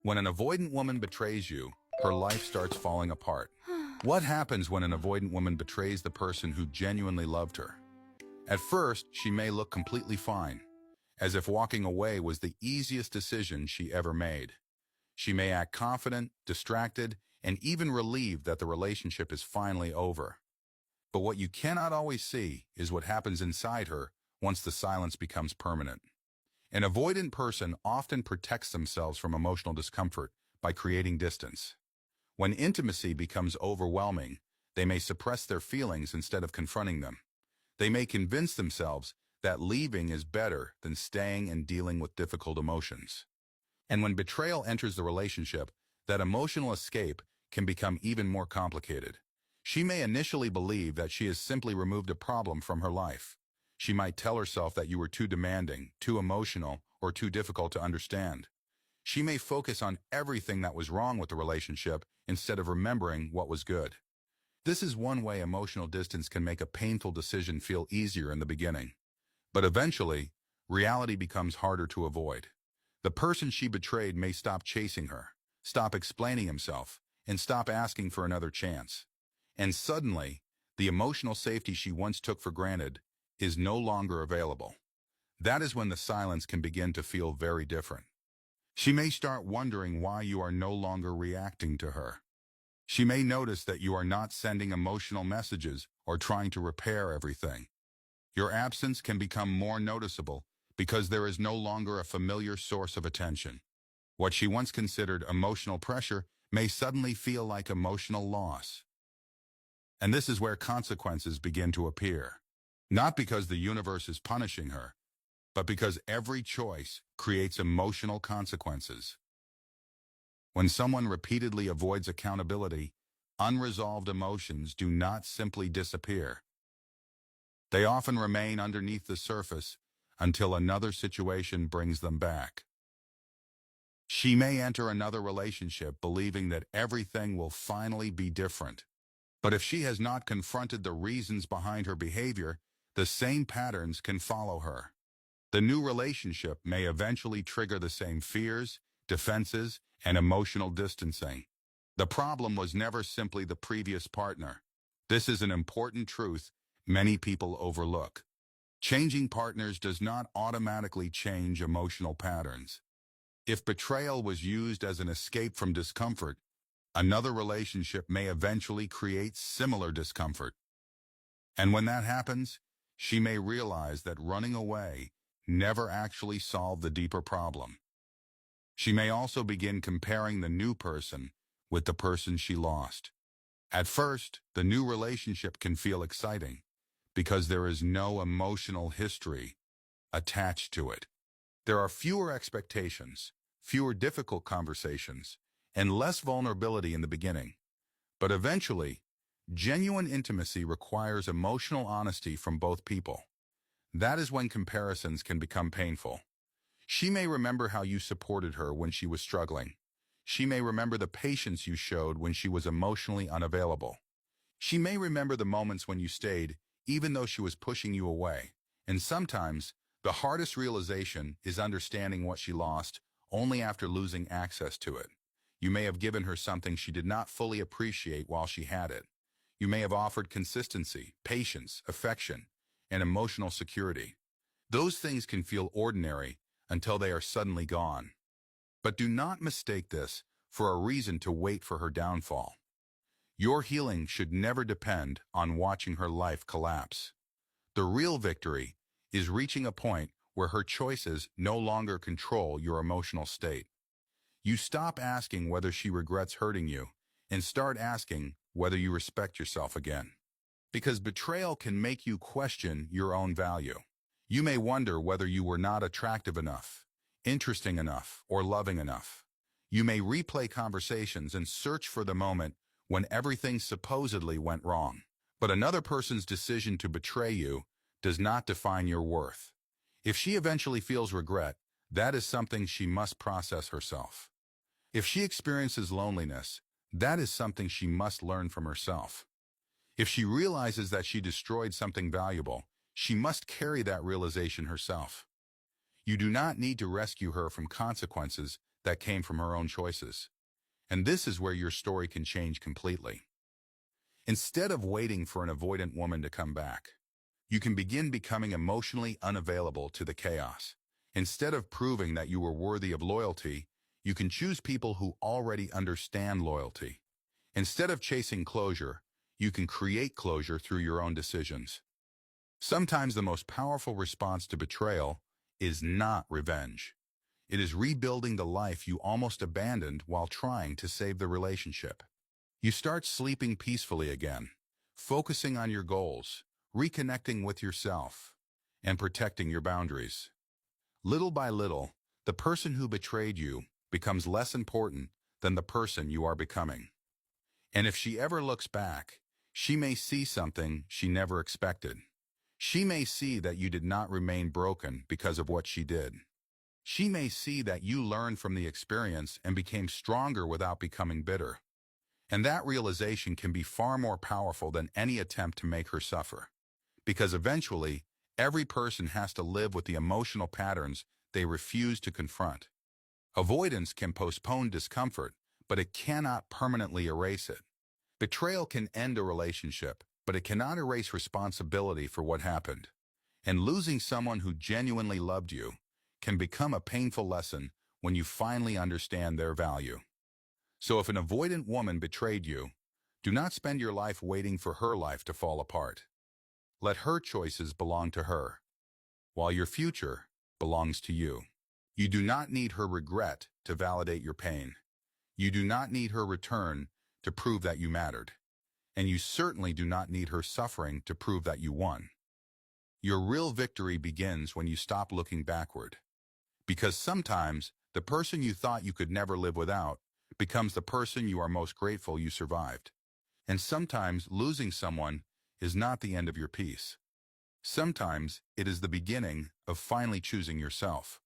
When an avoidant woman betrays you, her life starts falling apart. What happens when an avoidant woman betrays the person who genuinely loved her? At first, she may look completely fine, as if walking away was the easiest decision she ever made. She may act confident, distracted, and even relieved that the relationship is finally over. But what you cannot always see is what happens inside her once the silence becomes permanent. An avoidant person often protects themselves from emotional discomfort by creating distance. When intimacy becomes overwhelming, they may suppress their feelings instead of confronting them. They may convince themselves that leaving is better than staying and dealing with difficult emotions. And when betrayal enters the relationship, that emotional escape can become even more complicated. She may initially believe that she has simply removed a problem from her life. She might tell herself that you were too demanding, too emotional, or too difficult to understand. She may focus on everything that was wrong with the relationship instead of remembering what was good. This is one way emotional distance can make a painful decision feel easier in the beginning. But eventually, reality becomes harder to avoid. The person she betrayed may stop chasing her, stop explaining himself, and stop asking for another chance. And suddenly, the emotional safety she once took for granted is no longer available. That is when the silence can begin to feel very different. She may start wondering why you are no longer reacting to her. She may notice that you are not sending emotional messages or trying to repair everything. Your absence can become more noticeable because there is no longer a familiar source of attention. What she once considered emotional pressure may suddenly feel like emotional loss. And this is where consequences begin to appear. Not because the universe is punishing her, but because every choice creates emotional consequences. When someone repeatedly avoids accountability, unresolved emotions do not simply disappear. They often remain underneath the surface until another situation brings them back. She may enter another relationship believing that everything will finally be different. But if she has not confronted the reasons behind her behavior, the same patterns can follow her. The new relationship may eventually trigger the same fears, defenses, and emotional distancing. The problem was never simply the previous partner. This is an important truth many people overlook. Changing partners does not automatically change emotional patterns. If betrayal was used as an escape from discomfort, another relationship may eventually create similar discomfort. And when that happens, she may realize that running away never actually solved the deeper problem. She may also begin comparing the new person with the person she lost. At first, the new relationship can feel exciting because there is no emotional history attached to it. There are fewer expectations, fewer difficult conversations, and less vulnerability in the beginning. But eventually, genuine intimacy requires emotional honesty from both people. That is when comparisons can become painful. She may remember how you supported her when she was struggling. She may remember the patience you showed when she was emotionally unavailable. She may remember the moments when you stayed, even though she was pushing you away. And sometimes, the hardest realization is understanding what she lost only after losing access to it. You may have given her something she did not fully appreciate while she had it. You may have offered consistency, patience, affection, and emotional security. Those things can feel ordinary until they are suddenly gone. But do not mistake this for a reason to wait for her downfall. Your healing should never depend on watching her life collapse. The real victory is reaching a point where her choices no longer control your emotional state. You stop asking whether she regrets hurting you and start asking whether you respect yourself again. Because betrayal can make you question your own value. You may wonder whether you were not attractive enough, interesting enough, or loving enough. You may replay conversations and search for the moment when everything supposedly went wrong. But another person's decision to betray you does not define your worth. If she eventually feels regret, that is something she must process herself. If she experiences loneliness, that is something she must learn from herself. If she realizes that she destroyed something valuable, she must carry that realization herself. You do not need to rescue her from consequences that came from her own choices. And this is where your story can change completely. Instead of waiting for an avoidant woman to come back, you can begin becoming emotionally unavailable to the chaos. Instead of proving that you were worthy of loyalty, you can choose people who already understand loyalty. Instead of chasing closure, you can create closure through your own decisions. Sometimes the most powerful response to betrayal is not revenge. It is rebuilding the life you almost abandoned while trying to save the relationship. You start sleeping peacefully again, focusing on your goals, reconnecting with yourself, and protecting your boundaries. Little by little, the person who betrayed you becomes less important than the person you are becoming. And if she ever looks back, she may see something she never expected. She may see that you did not remain broken because of what she did. She may see that you learned from the experience and became stronger without becoming bitter. And that realization can be far more powerful than any attempt to make her suffer. Because eventually, every person has to live with the emotional patterns they refuse to confront. Avoidance can postpone discomfort, but it cannot permanently erase it. Betrayal can end a relationship, but it cannot erase responsibility for what happened. And losing someone who genuinely loved you can become a painful lesson when you finally understand their value. So if an avoidant woman betrayed you, do not spend your life waiting for her life to fall apart. Let her choices belong to her, while your future belongs to you. You do not need her regret to validate your pain. You do not need her return to prove that you mattered. And you certainly do not need her suffering to prove that you won. Your real victory begins when you stop looking backward. Because sometimes, the person you thought you could never live without becomes the person you are most grateful you survived. And sometimes losing someone is not the end of your peace. Sometimes it is the beginning of finally choosing yourself.